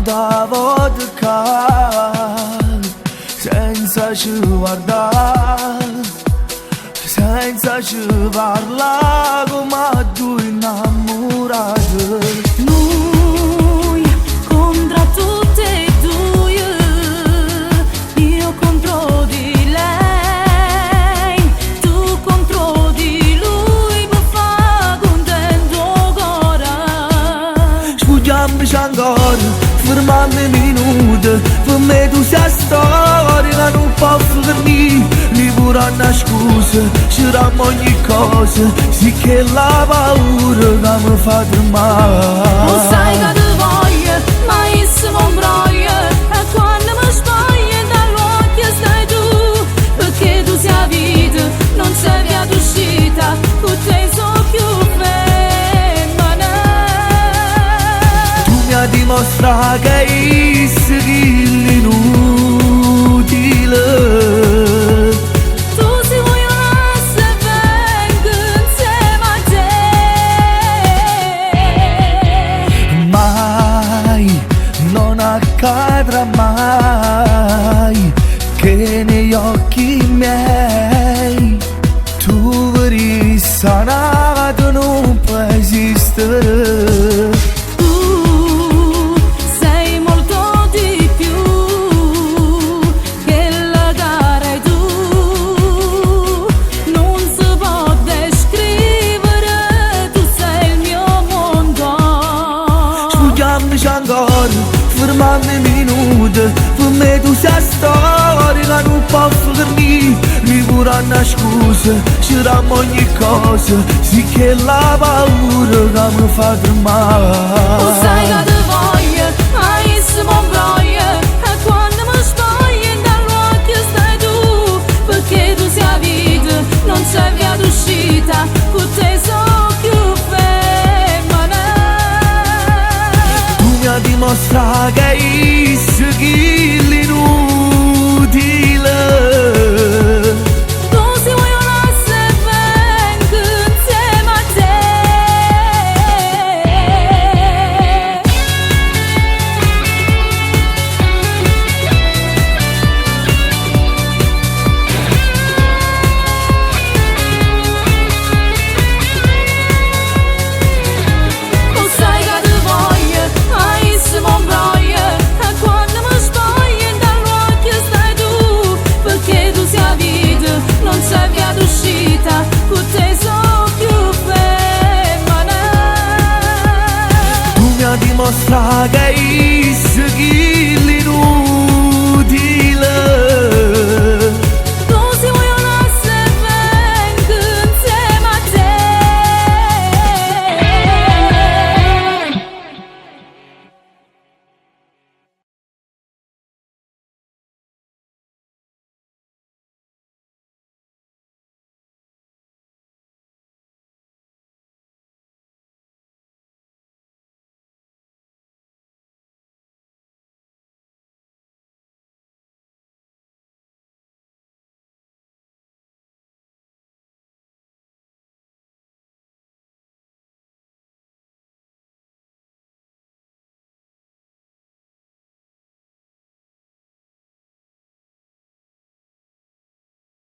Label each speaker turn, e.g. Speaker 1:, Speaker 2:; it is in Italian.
Speaker 1: Da vodka senza guardare, senza parla come due innamorati.
Speaker 2: Lui contro tutte e due, io contro di lei, tu contro di lui, per far contento cuore.
Speaker 1: Sfuggiamoci ancora, fermami un minuto, per me tu sei storia che non posso finire, mi pure una scusa, c'eravamo ogni cosa, sì che la paura che mi fa tremare.
Speaker 2: Lo sai che ti voglio, ma io non broglio, e quando mi sbaglio dall'occhio stai tu, perché tu sei vita, non sei via d'uscita, con te sono più
Speaker 1: Dimostra che sei inutile.
Speaker 2: Tu si vogliono essere vengo insieme a te.
Speaker 1: Mai, non accadrà mai che negli occhi miei tu verissa nata non può esistere. Fermami un minuto, per me tu sei storia che non posso dormire, mi pure una scusa, c'eravamo ogni cosa, sì che la paura che mi fa tremare.
Speaker 2: Lo sai che ti voglio, ma io non broglio, e quando mi sbaglio dall'occhio stai tu, perché tu sei vita, non sei via d'uscita, con te sono più
Speaker 1: dimostra che sei inutile.
Speaker 2: Tu si vogliono essere vengo insieme a te. Lo sai che ti voglio, ma io non broglio, e quando mi sbaglio dall'occhio stai tu, perché tu sei vita, non sei via d'uscita, con te sono più femmina.
Speaker 1: Tu mi dimostra che